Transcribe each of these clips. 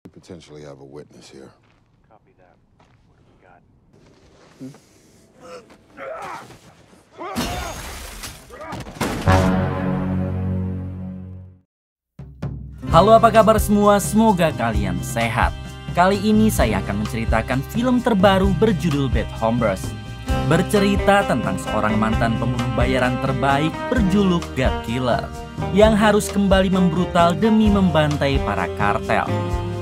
Potentially have a witness here. Copy that. What do we got? Halo, apa kabar semua? Semoga kalian sehat. Kali ini saya akan menceritakan film terbaru berjudul Bad Hombres. Bercerita tentang seorang mantan pembunuh bayaran terbaik berjuluk God Killer yang harus kembali membrutal demi membantai para kartel.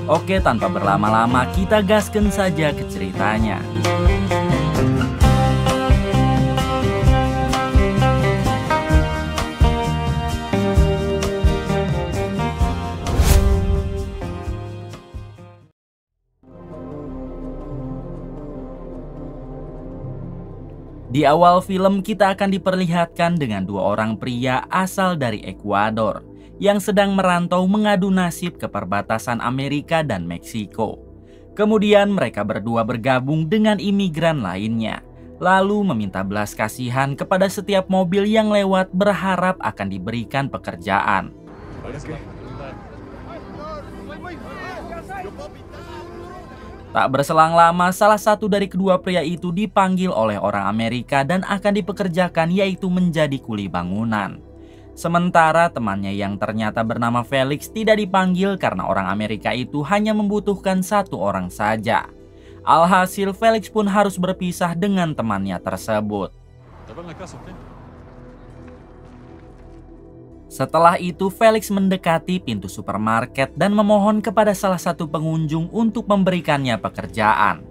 Oke, tanpa berlama-lama kita gaskan saja ke ceritanya. Di awal film kita akan diperlihatkan dengan dua orang pria asal dari Ekuador yang sedang merantau mengadu nasib ke perbatasan Amerika dan Meksiko. Kemudian mereka berdua bergabung dengan imigran lainnya, lalu meminta belas kasihan kepada setiap mobil yang lewat berharap akan diberikan pekerjaan. Tak berselang lama, salah satu dari kedua pria itu dipanggil oleh orang Amerika dan akan dipekerjakan, yaitu menjadi kuli bangunan. Sementara temannya yang ternyata bernama Felix tidak dipanggil karena orang Amerika itu hanya membutuhkan satu orang saja. Alhasil Felix pun harus berpisah dengan temannya tersebut. Setelah itu Felix mendekati pintu supermarket dan memohon kepada salah satu pengunjung untuk memberikannya pekerjaan.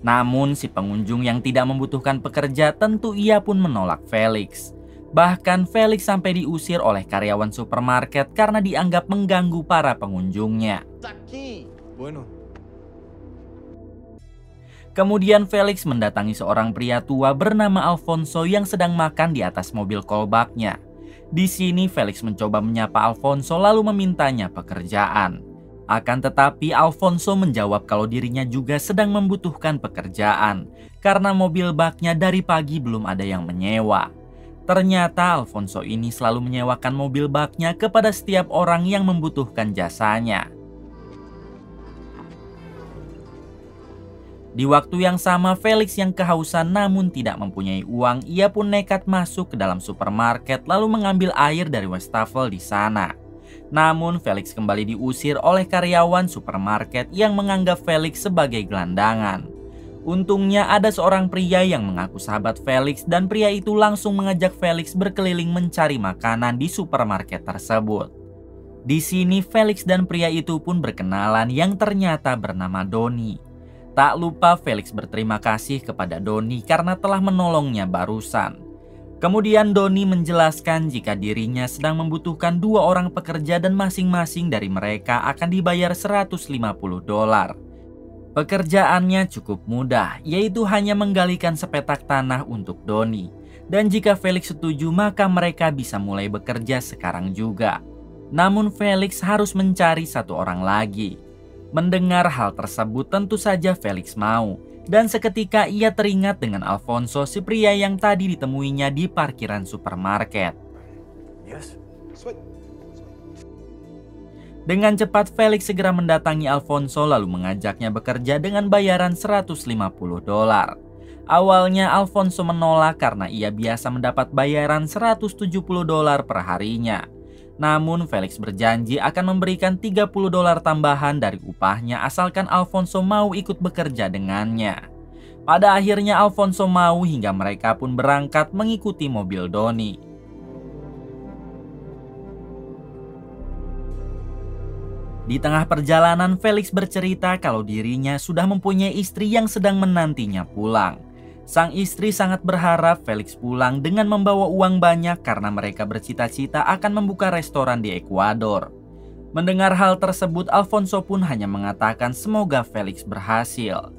Namun si pengunjung yang tidak membutuhkan pekerja tentu ia pun menolak Felix. Bahkan Felix sampai diusir oleh karyawan supermarket karena dianggap mengganggu para pengunjungnya. Kemudian Felix mendatangi seorang pria tua bernama Alfonso yang sedang makan di atas mobil kolbaknya. Di sini Felix mencoba menyapa Alfonso lalu memintanya pekerjaan. Akan tetapi Alfonso menjawab kalau dirinya juga sedang membutuhkan pekerjaan karena mobil baknya dari pagi belum ada yang menyewa. Ternyata Alfonso ini selalu menyewakan mobil baknya kepada setiap orang yang membutuhkan jasanya. Di waktu yang sama, Felix yang kehausan namun tidak mempunyai uang, ia pun nekat masuk ke dalam supermarket lalu mengambil air dari wastafel di sana. Namun Felix kembali diusir oleh karyawan supermarket yang menganggap Felix sebagai gelandangan. Untungnya ada seorang pria yang mengaku sahabat Felix dan pria itu langsung mengajak Felix berkeliling mencari makanan di supermarket tersebut. Di sini Felix dan pria itu pun berkenalan yang ternyata bernama Doni. Tak lupa Felix berterima kasih kepada Doni karena telah menolongnya barusan. Kemudian Doni menjelaskan jika dirinya sedang membutuhkan dua orang pekerja dan masing-masing dari mereka akan dibayar $150. Pekerjaannya cukup mudah, yaitu hanya menggalikan sepetak tanah untuk Doni. Dan jika Felix setuju, maka mereka bisa mulai bekerja sekarang juga. Namun Felix harus mencari satu orang lagi. Mendengar hal tersebut tentu saja Felix mau. Dan seketika ia teringat dengan Alfonso, si pria yang tadi ditemuinya di parkiran supermarket. Dengan cepat Felix segera mendatangi Alfonso lalu mengajaknya bekerja dengan bayaran $150. Awalnya Alfonso menolak karena ia biasa mendapat bayaran $170 per harinya. Namun Felix berjanji akan memberikan $30 tambahan dari upahnya asalkan Alfonso mau ikut bekerja dengannya. Pada akhirnya Alfonso mau hingga mereka pun berangkat mengikuti mobil Doni. Di tengah perjalanan, Felix bercerita kalau dirinya sudah mempunyai istri yang sedang menantinya pulang. Sang istri sangat berharap Felix pulang dengan membawa uang banyak karena mereka bercita-cita akan membuka restoran di Ekuador. Mendengar hal tersebut, Alfonso pun hanya mengatakan semoga Felix berhasil.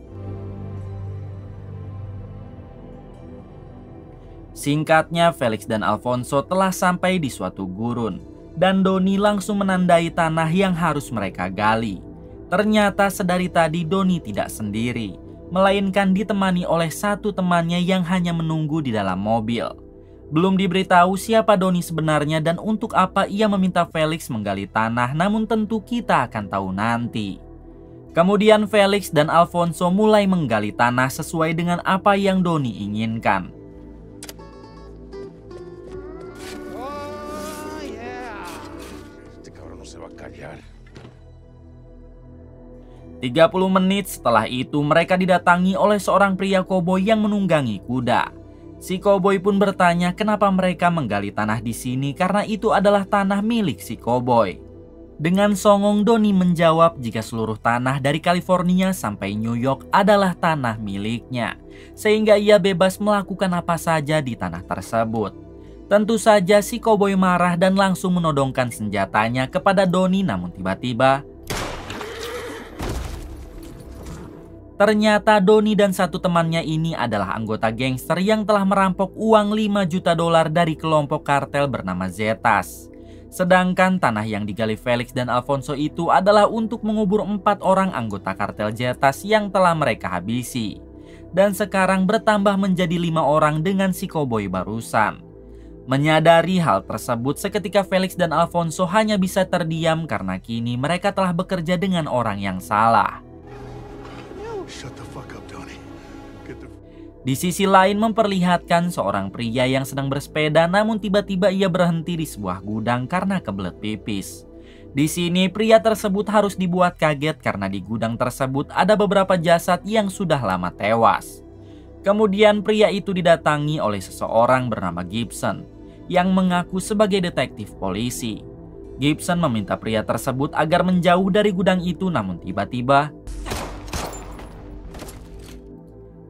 Singkatnya, Felix dan Alfonso telah sampai di suatu gurun. Dan Doni langsung menandai tanah yang harus mereka gali. Ternyata sedari tadi Doni tidak sendiri, melainkan ditemani oleh satu temannya yang hanya menunggu di dalam mobil. Belum diberitahu siapa Doni sebenarnya dan untuk apa ia meminta Felix menggali tanah, namun tentu kita akan tahu nanti. Kemudian Felix dan Alfonso mulai menggali tanah sesuai dengan apa yang Doni inginkan. Oh, yeah. Este cabrón no se va a callar. 30 menit setelah itu mereka didatangi oleh seorang pria koboi yang menunggangi kuda. Si koboi pun bertanya kenapa mereka menggali tanah di sini karena itu adalah tanah milik si koboi. Dengan songong Doni menjawab jika seluruh tanah dari California sampai New York adalah tanah miliknya, sehingga ia bebas melakukan apa saja di tanah tersebut. Tentu saja si koboi marah dan langsung menodongkan senjatanya kepada Doni, namun tiba-tiba ternyata Doni dan satu temannya ini adalah anggota gangster yang telah merampok uang 5 juta dolar dari kelompok kartel bernama Zetas. Sedangkan tanah yang digali Felix dan Alfonso itu adalah untuk mengubur 4 orang anggota kartel Zetas yang telah mereka habisi. Dan sekarang bertambah menjadi 5 orang dengan si koboi barusan. Menyadari hal tersebut, seketika Felix dan Alfonso hanya bisa terdiam karena kini mereka telah bekerja dengan orang yang salah. Shut the fuck up, Donnie. Get the... Di sisi lain memperlihatkan seorang pria yang sedang bersepeda namun tiba-tiba ia berhenti di sebuah gudang karena kebelet pipis. Di sini pria tersebut harus dibuat kaget karena di gudang tersebut ada beberapa jasad yang sudah lama tewas. Kemudian pria itu didatangi oleh seseorang bernama Gibson yang mengaku sebagai detektif polisi. Gibson meminta pria tersebut agar menjauh dari gudang itu, namun tiba-tiba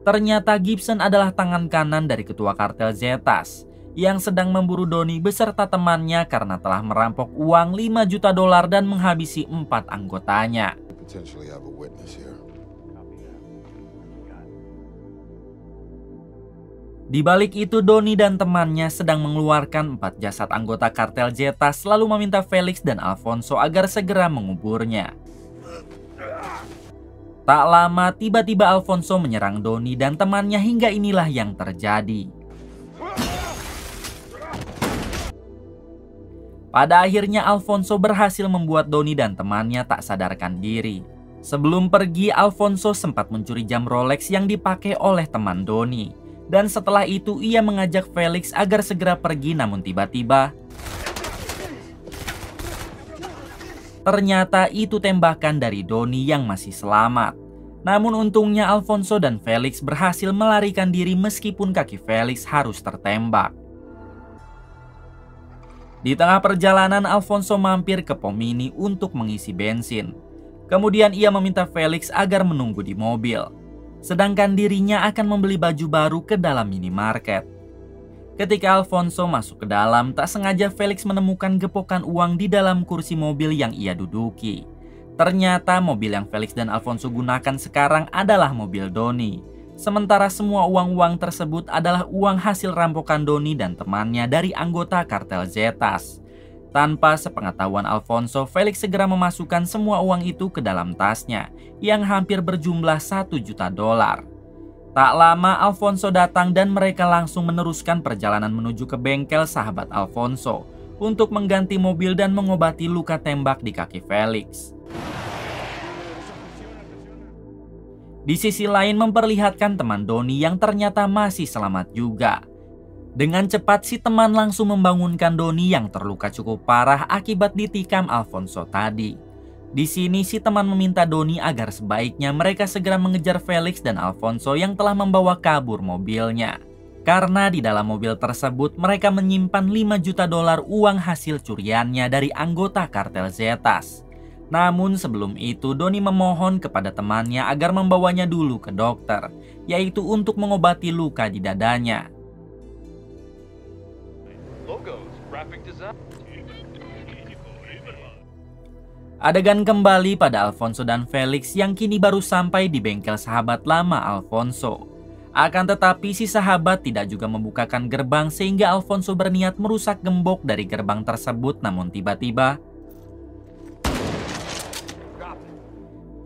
ternyata Gibson adalah tangan kanan dari ketua kartel Zetas yang sedang memburu Doni beserta temannya karena telah merampok uang 5 juta dolar dan menghabisi 4 anggotanya. Potentially have a witness here. Copy that. What do we got? Di balik itu Doni dan temannya sedang mengeluarkan 4 jasad anggota kartel Zetas lalu meminta Felix dan Alfonso agar segera menguburnya. Tak lama tiba-tiba Alfonso menyerang Doni dan temannya hingga inilah yang terjadi. Pada akhirnya Alfonso berhasil membuat Doni dan temannya tak sadarkan diri. Sebelum pergi, Alfonso sempat mencuri jam Rolex yang dipakai oleh teman Doni. Dan setelah itu ia mengajak Felix agar segera pergi, namun tiba-tiba ternyata itu tembakan dari Doni yang masih selamat. Namun untungnya Alfonso dan Felix berhasil melarikan diri meskipun kaki Felix harus tertembak. Di tengah perjalanan Alfonso mampir ke pom mini untuk mengisi bensin. Kemudian ia meminta Felix agar menunggu di mobil. Sedangkan dirinya akan membeli baju baru ke dalam minimarket. Ketika Alfonso masuk ke dalam, tak sengaja Felix menemukan gepokan uang di dalam kursi mobil yang ia duduki. Ternyata mobil yang Felix dan Alfonso gunakan sekarang adalah mobil Doni. Sementara semua uang-uang tersebut adalah uang hasil rampokan Doni dan temannya dari anggota kartel Zetas. Tanpa sepengetahuan Alfonso, Felix segera memasukkan semua uang itu ke dalam tasnya yang hampir berjumlah 1 juta dolar. Tak lama Alfonso datang dan mereka langsung meneruskan perjalanan menuju ke bengkel sahabat Alfonso untuk mengganti mobil dan mengobati luka tembak di kaki Felix. Di sisi lain memperlihatkan teman Doni yang ternyata masih selamat juga. Dengan cepat si teman langsung membangunkan Doni yang terluka cukup parah akibat ditikam Alfonso tadi. Di sini si teman meminta Doni agar sebaiknya mereka segera mengejar Felix dan Alfonso yang telah membawa kabur mobilnya. Karena di dalam mobil tersebut mereka menyimpan 5 juta dolar uang hasil curiannya dari anggota kartel Zetas. Namun sebelum itu Doni memohon kepada temannya agar membawanya dulu ke dokter, yaitu untuk mengobati luka di dadanya. Logos, graphic design. Adegan kembali pada Alfonso dan Felix yang kini baru sampai di bengkel sahabat lama Alfonso. Akan tetapi si sahabat tidak juga membukakan gerbang sehingga Alfonso berniat merusak gembok dari gerbang tersebut, namun tiba-tiba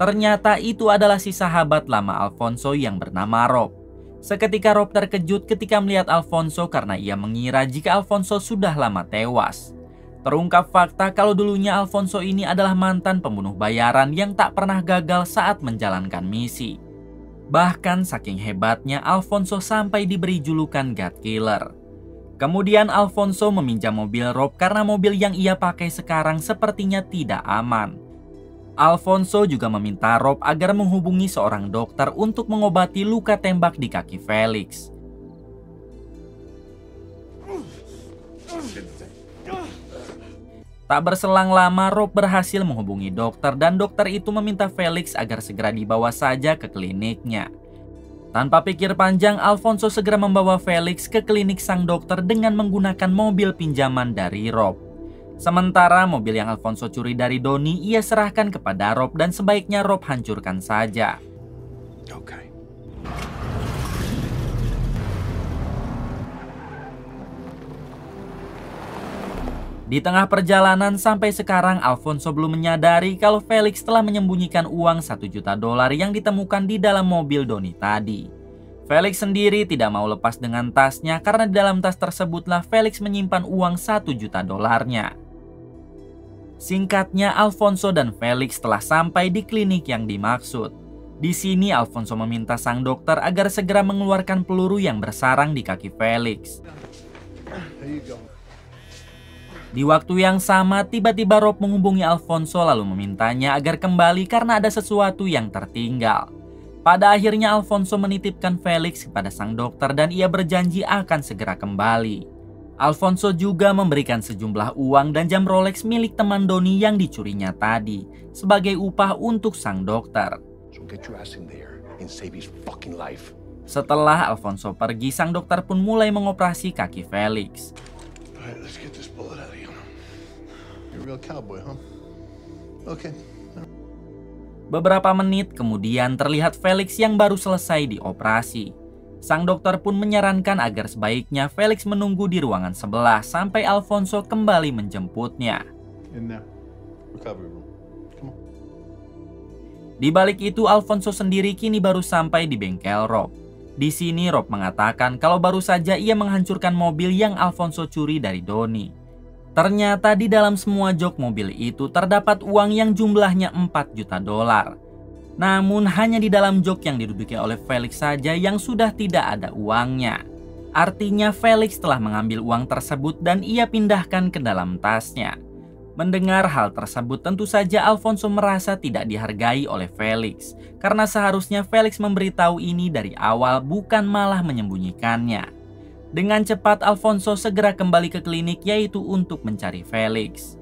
ternyata itu adalah si sahabat lama Alfonso yang bernama Rob. Seketika Rob terkejut ketika melihat Alfonso karena ia mengira jika Alfonso sudah lama tewas. Terungkap fakta kalau dulunya Alfonso ini adalah mantan pembunuh bayaran yang tak pernah gagal saat menjalankan misi. Bahkan saking hebatnya Alfonso sampai diberi julukan God Killer. Kemudian Alfonso meminjam mobil Rob karena mobil yang ia pakai sekarang sepertinya tidak aman. Alfonso juga meminta Rob agar menghubungi seorang dokter untuk mengobati luka tembak di kaki Felix. Tak berselang lama, Rob berhasil menghubungi dokter dan dokter itu meminta Felix agar segera dibawa saja ke kliniknya. Tanpa pikir panjang, Alfonso segera membawa Felix ke klinik sang dokter dengan menggunakan mobil pinjaman dari Rob. Sementara mobil yang Alfonso curi dari Donnie ia serahkan kepada Rob dan sebaiknya Rob hancurkan saja. Okay. Di tengah perjalanan sampai sekarang Alfonso belum menyadari kalau Felix telah menyembunyikan uang $1 juta yang ditemukan di dalam mobil Donnie tadi. Felix sendiri tidak mau lepas dengan tasnya karena di dalam tas tersebutlah Felix menyimpan uang $1 juta. Singkatnya, Alfonso dan Felix telah sampai di klinik yang dimaksud. Di sini Alfonso meminta sang dokter agar segera mengeluarkan peluru yang bersarang di kaki Felix. There you go. Di waktu yang sama, tiba-tiba Rob menghubungi Alfonso lalu memintanya agar kembali karena ada sesuatu yang tertinggal. Pada akhirnya Alfonso menitipkan Felix kepada sang dokter dan ia berjanji akan segera kembali. Alfonso juga memberikan sejumlah uang dan jam Rolex milik teman Donnie yang dicurinya tadi sebagai upah untuk sang dokter. So get your ass in there and save his fucking life. Setelah Alfonso pergi, sang dokter pun mulai mengoperasi kaki Felix. All right, let's get this bullet out of you. You're a real cowboy, huh? Okay. Beberapa menit kemudian terlihat Felix yang baru selesai dioperasi. Sang dokter pun menyarankan agar sebaiknya Felix menunggu di ruangan sebelah sampai Alfonso kembali menjemputnya. In there. Recovery room. Come on. Di balik itu, Alfonso sendiri kini baru sampai di bengkel Rob. Di sini Rob mengatakan kalau baru saja ia menghancurkan mobil yang Alfonso curi dari Donnie. Ternyata di dalam semua jok mobil itu terdapat uang yang jumlahnya $4 juta. Namun hanya di dalam jok yang diduduki oleh Felix saja yang sudah tidak ada uangnya. Artinya Felix telah mengambil uang tersebut dan ia pindahkan ke dalam tasnya. Mendengar hal tersebut tentu saja Alfonso merasa tidak dihargai oleh Felix. Karena seharusnya Felix memberitahu ini dari awal bukan malah menyembunyikannya. Dengan cepat Alfonso segera kembali ke klinik yaitu untuk mencari Felix.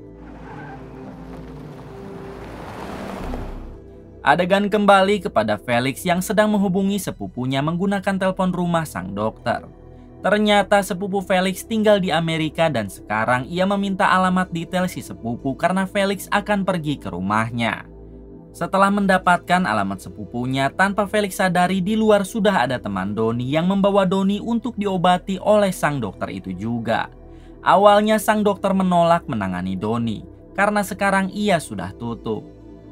Adegan kembali kepada Felix yang sedang menghubungi sepupunya menggunakan telepon rumah sang dokter. Ternyata sepupu Felix tinggal di Amerika dan sekarang ia meminta alamat detail si sepupu karena Felix akan pergi ke rumahnya. Setelah mendapatkan alamat sepupunya, tanpa Felix sadari di luar sudah ada teman Donnie yang membawa Donnie untuk diobati oleh sang dokter itu juga. Awalnya sang dokter menolak menangani Donnie karena sekarang ia sudah tutup.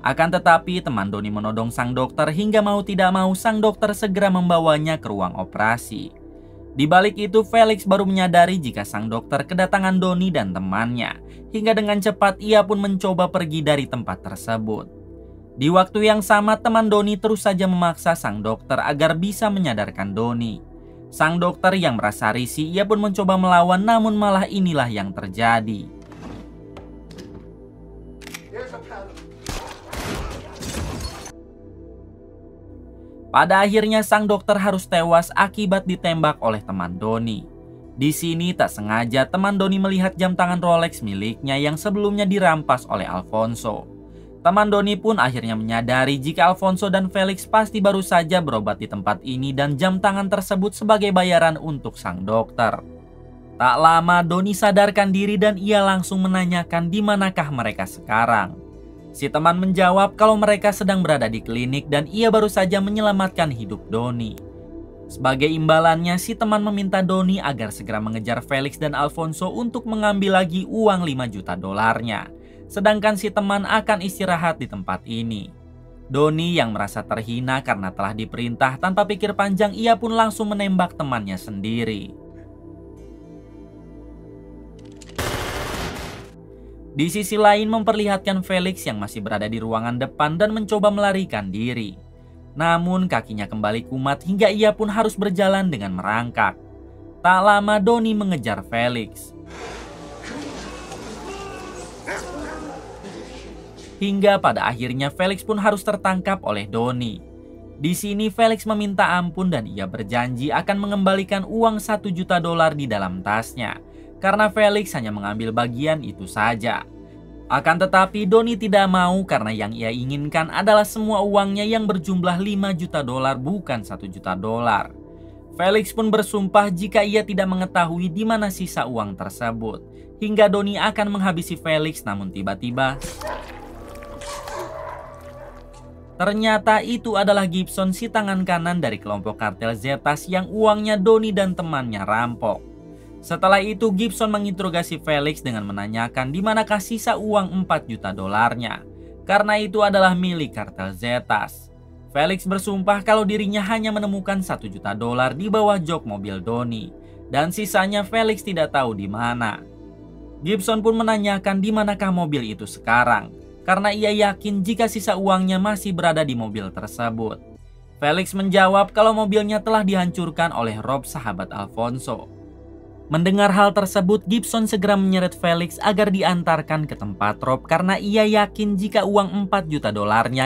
Akan tetapi teman Donnie menodong sang dokter hingga mau tidak mau sang dokter segera membawanya ke ruang operasi. Di balik itu Felix baru menyadari jika sang dokter kedatangan Donnie dan temannya. Hingga dengan cepat ia pun mencoba pergi dari tempat tersebut. Di waktu yang sama teman Donnie terus saja memaksa sang dokter agar bisa menyadarkan Donnie. Sang dokter yang merasa risih ia pun mencoba melawan namun malah inilah yang terjadi. Pada akhirnya sang dokter harus tewas akibat ditembak oleh teman Donnie. Di sini tak sengaja teman Donnie melihat jam tangan Rolex miliknya yang sebelumnya dirampas oleh Alfonso. Teman Donnie pun akhirnya menyadari jika Alfonso dan Felix pasti baru saja berobat di tempat ini dan jam tangan tersebut sebagai bayaran untuk sang dokter. Tak lama Donnie sadarkan diri dan ia langsung menanyakan di manakah mereka sekarang. Si teman menjawab kalau mereka sedang berada di klinik dan ia baru saja menyelamatkan hidup Donnie. Sebagai imbalannya, si teman meminta Donnie agar segera mengejar Felix dan Alfonso untuk mengambil lagi uang $5 juta. Sedangkan si teman akan istirahat di tempat ini. Donnie yang merasa terhina karena telah diperintah tanpa pikir panjang ia pun langsung menembak temannya sendiri. Di sisi lain memperlihatkan Felix yang masih berada di ruangan depan dan mencoba melarikan diri. Namun kakinya kembali kumat hingga ia pun harus berjalan dengan merangkak. Tak lama Donnie mengejar Felix. Hingga pada akhirnya Felix pun harus tertangkap oleh Donnie. Di sini Felix meminta ampun dan ia berjanji akan mengembalikan uang $1 juta di dalam tasnya. Karena Felix hanya mengambil bagian itu saja. Akan tetapi Donnie tidak mau karena yang ia inginkan adalah semua uangnya yang berjumlah $5 juta bukan $1 juta. Felix pun bersumpah jika ia tidak mengetahui di mana sisa uang tersebut. Hingga Donnie akan menghabisi Felix, namun tiba-tiba ternyata itu adalah Gibson, si tangan kanan dari kelompok kartel Zetas yang uangnya Donnie dan temannya rampok. Setelah itu Gibson menginterogasi Felix dengan menanyakan di manakah sisa uang $4 juta karena itu adalah milik kartel Zetas. Felix bersumpah kalau dirinya hanya menemukan $1 juta di bawah jok mobil Donnie dan sisanya Felix tidak tahu di mana. Gibson pun menanyakan di manakah mobil itu sekarang karena ia yakin jika sisa uangnya masih berada di mobil tersebut. Felix menjawab kalau mobilnya telah dihancurkan oleh Rob, sahabat Alfonso. Mendengar hal tersebut, Gibson segera menyeret Felix agar diantarkan ke tempat Rob karena ia yakin jika uang $4 juta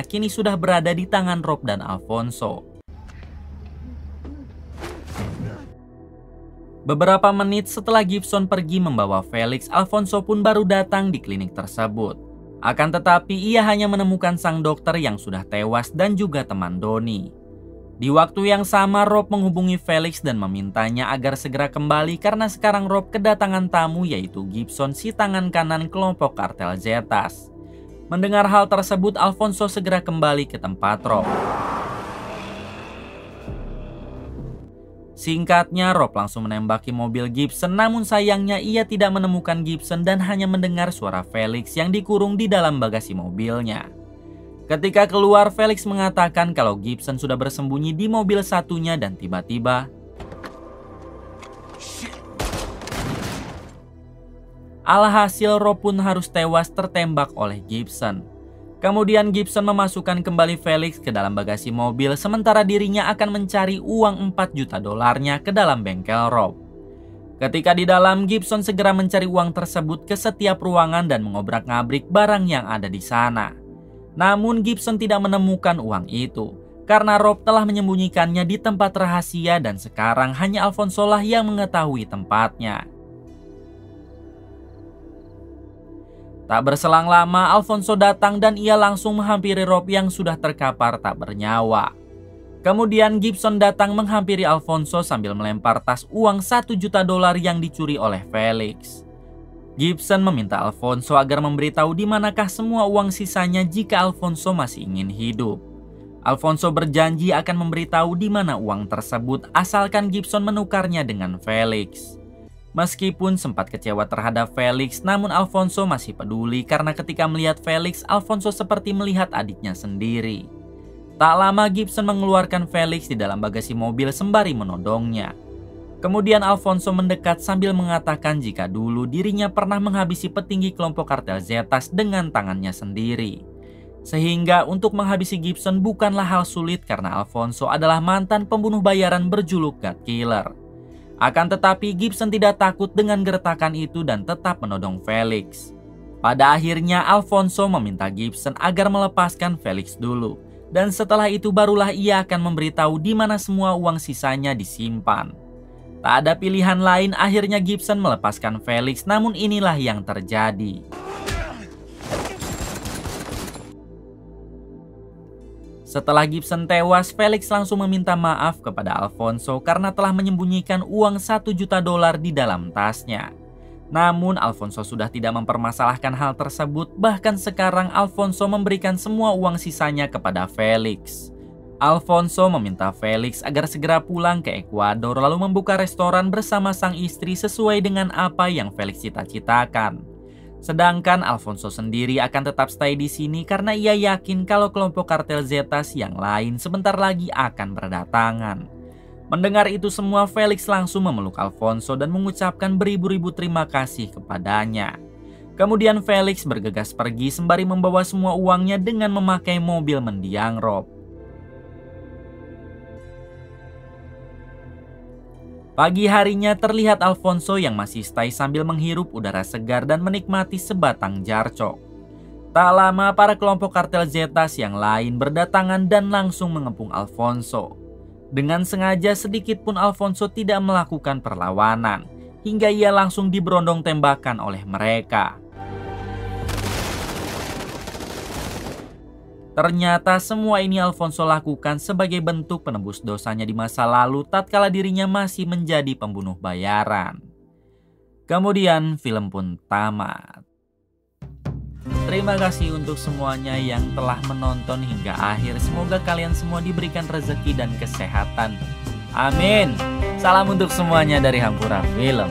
kini sudah berada di tangan Rob dan Alfonso. Beberapa menit setelah Gibson pergi membawa Felix, Alfonso pun baru datang di klinik tersebut. Akan tetapi ia hanya menemukan sang dokter yang sudah tewas dan juga teman Donnie. Di waktu yang sama Rob menghubungi Felix dan memintanya agar segera kembali karena sekarang Rob kedatangan tamu yaitu Gibson, si tangan kanan kelompok kartel Zetas. Mendengar hal tersebut Alfonso segera kembali ke tempat Rob. Singkatnya, Rob langsung menembaki mobil Gibson, namun sayangnya ia tidak menemukan Gibson dan hanya mendengar suara Felix yang dikurung di dalam bagasi mobilnya. Ketika keluar, Felix mengatakan kalau Gibson sudah bersembunyi di mobil satunya dan tiba-tiba alhasil Rob pun harus tewas tertembak oleh Gibson. Kemudian Gibson memasukkan kembali Felix ke dalam bagasi mobil sementara dirinya akan mencari uang $4 juta ke dalam bengkel Rob. Ketika di dalam, Gibson segera mencari uang tersebut ke setiap ruangan dan mengobrak-ngabrik barang yang ada di sana. Namun Gibson tidak menemukan uang itu karena Rob telah menyembunyikannya di tempat rahasia dan sekarang hanya Alfonso lah yang mengetahui tempatnya. Tak berselang lama, Alfonso datang dan ia langsung menghampiri Rob yang sudah terkapar tak bernyawa. Kemudian Gibson datang menghampiri Alfonso sambil melempar tas uang $1 juta yang dicuri oleh Felix. Gibson meminta Alfonso agar memberitahu di manakah semua uang sisanya jika Alfonso masih ingin hidup. Alfonso berjanji akan memberitahu di mana uang tersebut asalkan Gibson menukarnya dengan Felix. Meskipun sempat kecewa terhadap Felix, namun Alfonso masih peduli karena ketika melihat Felix, Alfonso seperti melihat adiknya sendiri. Tak lama Gibson mengeluarkan Felix di dalam bagasi mobil sembari menodongnya. Kemudian Alfonso mendekat sambil mengatakan jika dulu dirinya pernah menghabisi petinggi kelompok kartel Zetas dengan tangannya sendiri. Sehingga untuk menghabisi Gibson bukanlah hal sulit karena Alfonso adalah mantan pembunuh bayaran berjuluk God Killer. Akan tetapi Gibson tidak takut dengan gertakan itu dan tetap menodong Felix. Pada akhirnya Alfonso meminta Gibson agar melepaskan Felix dulu. Dan setelah itu barulah ia akan memberitahu di mana semua uang sisanya disimpan. Tak ada pilihan lain, akhirnya Gibson melepaskan Felix, namun inilah yang terjadi. Setelah Gibson tewas, Felix langsung meminta maaf kepada Alfonso karena telah menyembunyikan uang $1 juta di dalam tasnya. Namun Alfonso sudah tidak mempermasalahkan hal tersebut, bahkan sekarang Alfonso memberikan semua uang sisanya kepada Felix. Alfonso meminta Felix agar segera pulang ke Ekuador lalu membuka restoran bersama sang istri sesuai dengan apa yang Felix cita-citakan. Sedangkan Alfonso sendiri akan tetap stay di sini karena ia yakin kalau kelompok kartel Zetas yang lain sebentar lagi akan berdatangan. Mendengar itu semua, Felix langsung memeluk Alfonso dan mengucapkan beribu-ribu terima kasih kepadanya. Kemudian Felix bergegas pergi sembari membawa semua uangnya dengan memakai mobil mendiang Rob. Pagi harinya terlihat Alfonso yang masih stay sambil menghirup udara segar dan menikmati sebatang jarcok. Tak lama para kelompok kartel Zetas yang lain berdatangan dan langsung mengepung Alfonso. Dengan sengaja sedikit pun Alfonso tidak melakukan perlawanan, hingga ia langsung diberondong tembakan oleh mereka. Ternyata semua ini Alfonso lakukan sebagai bentuk penebus dosanya di masa lalu tatkala dirinya masih menjadi pembunuh bayaran. Kemudian film pun tamat. Terima kasih untuk semuanya yang telah menonton hingga akhir. Semoga kalian semua diberikan rezeki dan kesehatan. Amin. Salam untuk semuanya dari Hampura Film.